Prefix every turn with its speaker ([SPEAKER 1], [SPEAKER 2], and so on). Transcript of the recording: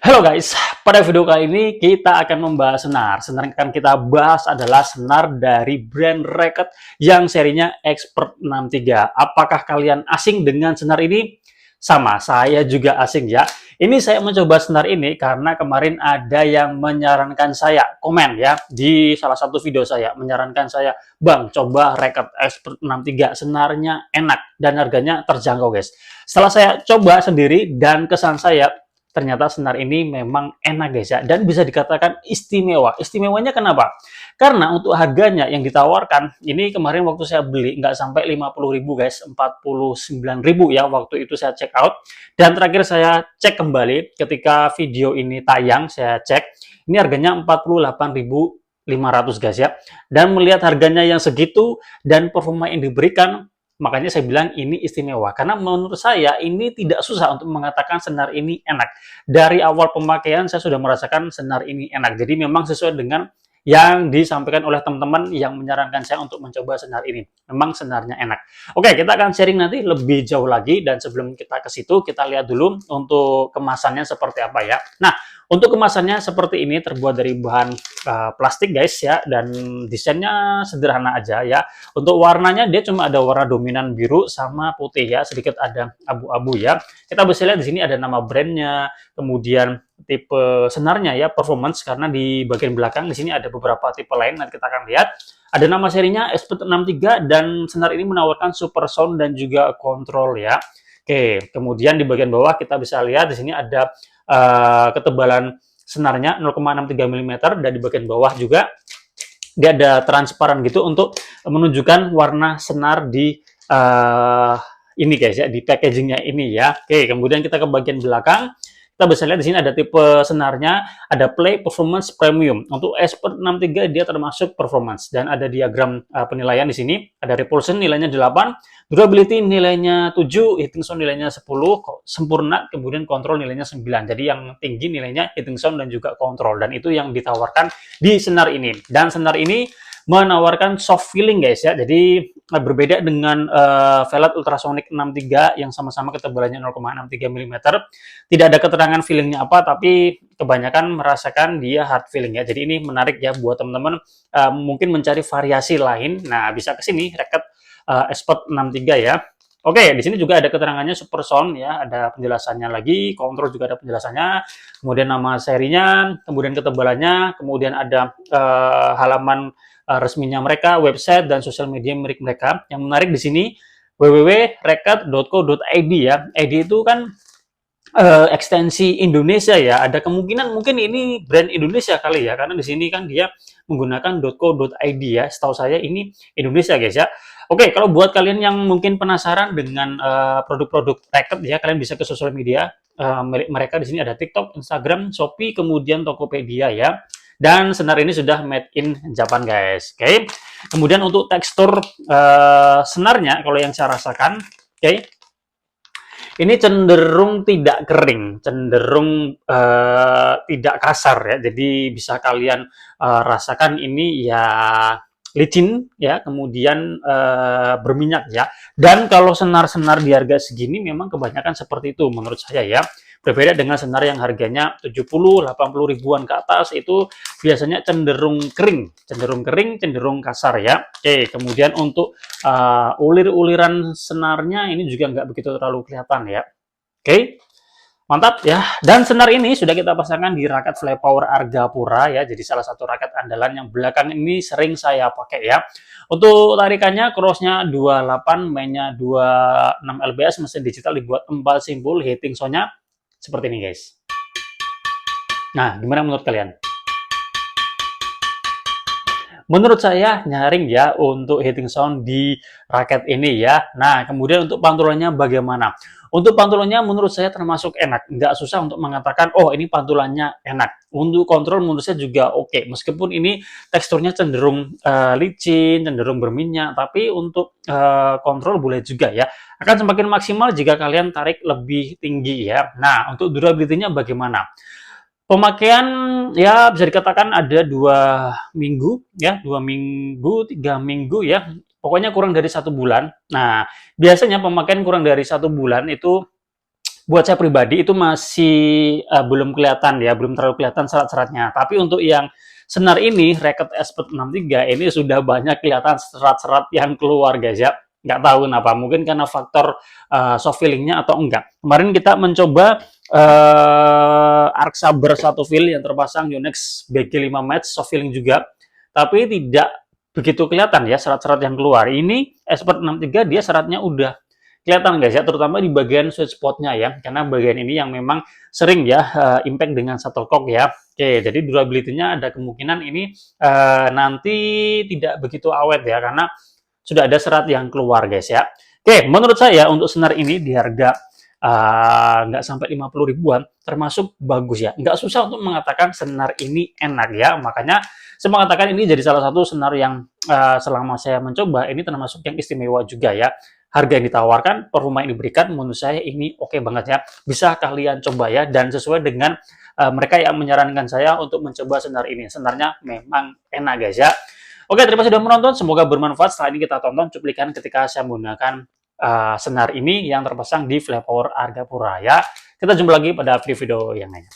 [SPEAKER 1] Halo guys, pada video kali ini kita akan membahas senar. Senar yang akan kita bahas adalah senar dari brand Reket yang serinya Expert 63. Apakah kalian asing dengan senar ini? Sama, saya juga asing ya. Ini saya mencoba senar ini karena kemarin ada yang menyarankan saya, komen ya, di salah satu video saya, menyarankan saya, Bang, coba Reket Expert 63, senarnya enak dan harganya terjangkau guys. Setelah saya coba sendiri dan kesan saya, ternyata senar ini memang enak guys ya, dan bisa dikatakan istimewa. Istimewanya kenapa? Karena untuk harganya yang ditawarkan, ini kemarin waktu saya beli nggak sampai 50.000 guys, 49.000 ya waktu itu saya check out. Dan terakhir saya cek kembali ketika video ini tayang, saya cek, ini harganya 48.500 guys ya. Dan melihat harganya yang segitu dan performa yang diberikan, makanya saya bilang ini istimewa. Karena menurut saya ini tidak susah untuk mengatakan senar ini enak. Dari awal pemakaian saya sudah merasakan senar ini enak. Jadi memang sesuai dengan yang disampaikan oleh teman-teman yang menyarankan saya untuk mencoba senar ini. Memang senarnya enak. Oke, kita akan sharing nanti lebih jauh lagi, dan sebelum kita ke situ, kita lihat dulu untuk kemasannya seperti apa ya. Nah, untuk kemasannya seperti ini, terbuat dari bahan plastik guys ya, dan desainnya sederhana aja ya. Untuk warnanya dia cuma ada warna dominan biru sama putih ya, sedikit ada abu-abu ya. Kita bisa lihat di sini ada nama brandnya, kemudian tipe senarnya ya, performance, karena di bagian belakang di sini ada beberapa tipe lain, nanti kita akan lihat. Ada nama serinya Expert 63 dan senar ini menawarkan super sound dan juga kontrol ya. Oke, kemudian di bagian bawah kita bisa lihat di sini ada ketebalan senarnya 0,63 mm, dan di bagian bawah juga dia ada transparan gitu untuk menunjukkan warna senar di ini guys ya, di packagingnya ini ya. Oke, kemudian kita ke bagian belakang. Kita bisa lihat di sini ada tipe senarnya, ada Play Performance Premium. Untuk Expert 63 dia termasuk performance, dan ada diagram penilaian di sini. Ada repulsion nilainya 8, durability nilainya 7, heating sound nilainya 10, sempurna, kemudian kontrol nilainya 9. Jadi yang tinggi nilainya heating sound dan juga kontrol, dan itu yang ditawarkan di senar ini. Dan senar ini menawarkan soft feeling guys ya. Jadi berbeda dengan Veloz Ultrasonic 63 yang sama-sama ketebalannya 0,63 mm. Tidak ada keterangan feelingnya apa, tapi kebanyakan merasakan dia hard feeling ya. Jadi ini menarik ya buat teman-teman mungkin mencari variasi lain. Nah, bisa ke sini Reket Expert 63 ya. Oke, di sini juga ada keterangannya super sound ya, ada penjelasannya lagi, kontrol juga ada penjelasannya, kemudian nama serinya, kemudian ketebalannya, kemudian ada halaman resminya mereka, website dan sosial media milik mereka. Yang menarik di sini www.reket.co.id ya. ID itu kan ekstensi Indonesia ya. Ada kemungkinan mungkin ini brand Indonesia kali ya, karena di sini kan dia menggunakan .co.id ya. Setahu saya ini Indonesia guys ya. Oke, kalau buat kalian yang mungkin penasaran dengan produk-produk Reket ya, kalian bisa ke sosial media milik mereka. Di sini ada TikTok, Instagram, Shopee, kemudian Tokopedia ya. Dan senar ini sudah made in Japan guys. Oke. Kemudian untuk tekstur senarnya kalau yang saya rasakan, oke, ini cenderung tidak kering, cenderung tidak kasar ya. Jadi bisa kalian rasakan ini ya licin ya, kemudian berminyak ya. Dan kalau senar-senar di harga segini memang kebanyakan seperti itu menurut saya ya. Berbeda dengan senar yang harganya 70, 80 ribuan ke atas, itu biasanya cenderung kering, cenderung kasar ya. Oke, kemudian untuk ulir-uliran senarnya ini juga nggak begitu terlalu kelihatan ya. Oke, mantap ya. Dan senar ini sudah kita pasangkan di raket Fly Power Argapura ya. Jadi salah satu raket andalan yang belakang ini sering saya pakai ya. Untuk tarikannya crossnya 28, mainnya 26 lbs, mesin digital dibuat 4 simpul, heating soundnya seperti ini guys. Nah, gimana menurut kalian? Menurut saya nyaring ya untuk heating sound di raket ini ya. Nah, kemudian untuk pantulannya bagaimana? Untuk pantulannya menurut saya termasuk enak. Nggak susah untuk mengatakan, oh ini pantulannya enak. Untuk kontrol menurut saya juga oke. Meskipun ini teksturnya cenderung licin, cenderung berminyak. Tapi untuk kontrol boleh juga ya. Akan semakin maksimal jika kalian tarik lebih tinggi ya. Nah, untuk durability-nya bagaimana? Pemakaian ya bisa dikatakan ada 2 minggu ya, 2 minggu, 3 minggu ya, pokoknya kurang dari 1 bulan. Nah, biasanya pemakaian kurang dari 1 bulan itu buat saya pribadi itu masih belum kelihatan ya, belum terlalu kelihatan serat-seratnya. Tapi untuk yang senar ini, Reket Expert 63 ini sudah banyak kelihatan serat-serat yang keluar guys ya. Nggak tahu kenapa, mungkin karena faktor soft fillingnya atau enggak. Kemarin kita mencoba Arc Saber 1 fill yang terpasang Yonex BG5 Match soft filling juga, tapi tidak begitu kelihatan ya serat-serat yang keluar. Ini Expert 63 dia seratnya udah kelihatan guys ya, terutama di bagian sweet spotnya ya, karena bagian ini yang memang sering ya impact dengan shuttlecock ya. Oke, jadi durability-nya ada kemungkinan ini nanti tidak begitu awet ya, karena sudah ada serat yang keluar guys ya. Oke, menurut saya untuk senar ini di harga nggak sampai 50 ribuan termasuk bagus ya. Nggak susah untuk mengatakan senar ini enak ya. Makanya saya mengatakan ini jadi salah satu senar yang selama saya mencoba ini termasuk yang istimewa juga ya. Harga yang ditawarkan, performa yang diberikan, menurut saya ini oke banget ya. Bisa kalian coba ya, dan sesuai dengan mereka yang menyarankan saya untuk mencoba senar ini. Senarnya memang enak guys ya. Oke, terima kasih sudah menonton. Semoga bermanfaat. Setelah ini kita tonton cuplikan ketika saya menggunakan senar ini yang terpasang di Flypower Argapura ya. Kita jumpa lagi pada video yang lainnya.